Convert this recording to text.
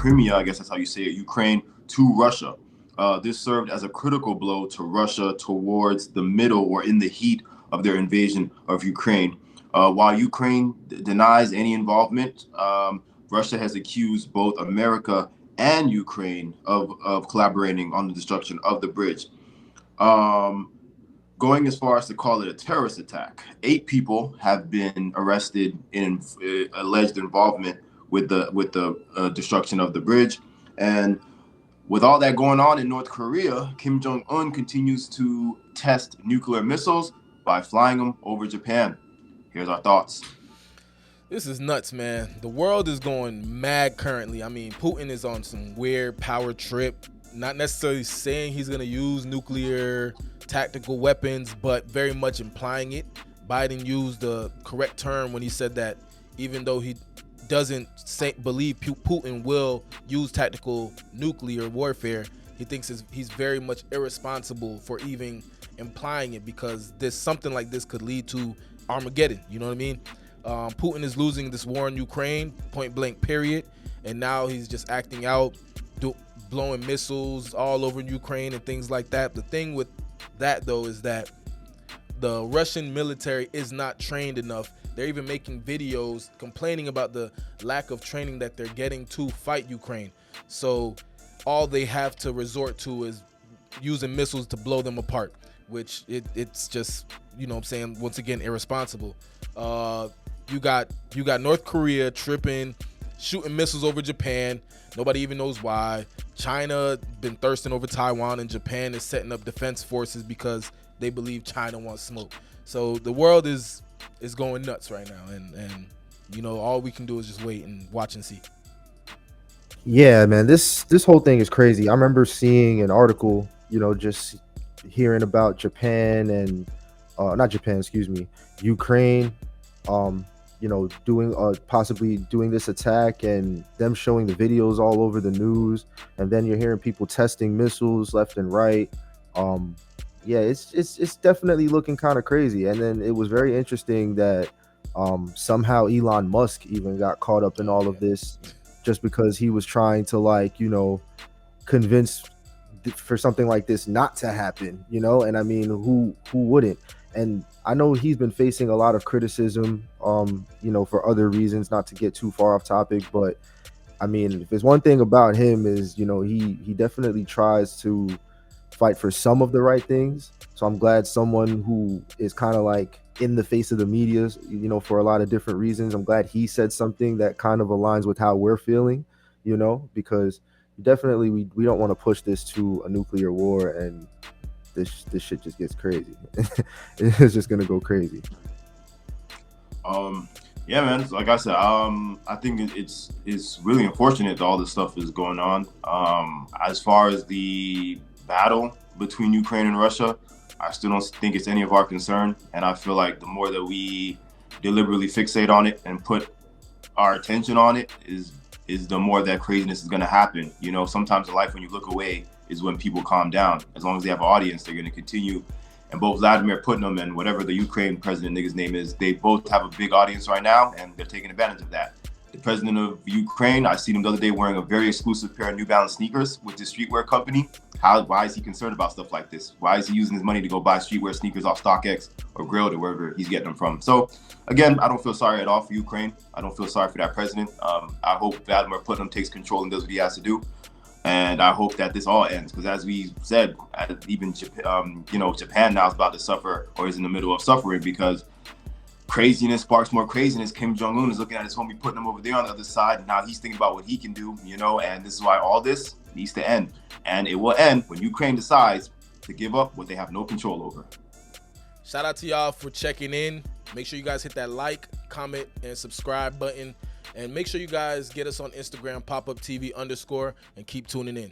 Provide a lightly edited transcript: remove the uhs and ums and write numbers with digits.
Crimea, I guess that's how you say it, Ukraine, to Russia. This served as a critical blow to Russia towards the middle or in the heat of their invasion of Ukraine. While Ukraine denies any involvement, Russia has accused both America and Ukraine of collaborating on the destruction of the bridge. Going as far as to call it a terrorist attack. 8 people have been arrested in alleged involvement with the destruction of the bridge. And with all that going on in North Korea, Kim Jong-un continues to test nuclear missiles by flying them over Japan. Here's our thoughts. This is nuts, man. The world is going mad currently. I mean, Putin is on some weird power trip, not necessarily saying he's going to use nuclear tactical weapons, but very much implying it. Biden used the correct term when he said that even though he doesn't believe Putin will use tactical nuclear warfare, he thinks he's very much irresponsible for even implying it, because something like this could lead to Armageddon. You know what I mean? Putin is losing this war in Ukraine, point blank, period. And now he's just acting out, blowing missiles all over Ukraine and things like that. The thing with that, though, is that the Russian military is not trained enough. They're even making videos complaining about the lack of training that they're getting to fight Ukraine. So all they have to resort to is using missiles to blow them apart, which it's just, you know what I'm saying, once again, irresponsible. You got North Korea tripping, shooting missiles over Japan. Nobody even knows why. China been thirsting over Taiwan, and Japan is setting up defense forces because they believe China wants smoke. So the world is going nuts right now, and you know, all we can do is just wait and watch and see. Yeah, man, this whole thing is crazy. I remember seeing an article, you know, just hearing about Japan and not Japan, excuse me, Ukraine, you know, doing possibly doing this attack, and them showing the videos all over the news, and then you're hearing people testing missiles left and right. Yeah, it's definitely looking kind of crazy. And then it was very interesting that somehow Elon Musk even got caught up in all of this, just because he was trying to, like, you know, convince for something like this not to happen, you know. And I mean, who wouldn't? And I know he's been facing a lot of criticism, you know, for other reasons, not to get too far off topic. But I mean, if there's one thing about him is, you know, he definitely tries to fight for some of the right things. So I'm glad someone who is kind of like in the face of the media, you know, for a lot of different reasons, I'm glad he said something that kind of aligns with how we're feeling, you know, because definitely we don't want to push this to a nuclear war, and this shit just gets crazy. It's just gonna go crazy. Yeah, man. Like I said, I think it's really unfortunate that all this stuff is going on. As far as the battle between Ukraine and Russia, I still don't think it's any of our concern. And I feel like the more that we deliberately fixate on it and put our attention on it, is the more that craziness is going to happen. You know, sometimes in life, when you look away is when people calm down. As long as they have an audience, they're going to continue. And both Vladimir Putin and whatever the Ukraine president nigga's name is, they both have a big audience right now, and they're taking advantage of that. The president of Ukraine, I seen him the other day wearing a very exclusive pair of New Balance sneakers with this streetwear company. Why is he concerned about stuff like this? Why is he using his money to go buy streetwear sneakers off StockX or Grailed or wherever he's getting them from? So again, I don't feel sorry at all for Ukraine. I don't feel sorry for that president. I hope Vladimir Putin takes control and does what he has to do. And I hope that this all ends, because as we said, even Japan now is about to suffer, or is in the middle of suffering, because craziness sparks more craziness. Kim Jong-un is looking at his homie, putting him over there on the other side, and now he's thinking about what he can do, you know, and this is why all this needs to end. And it will end when Ukraine decides to give up what they have no control over. Shout out to y'all for checking in. Make sure you guys hit that like, comment, and subscribe button. And make sure you guys get us on Instagram, popup_TV_, and keep tuning in.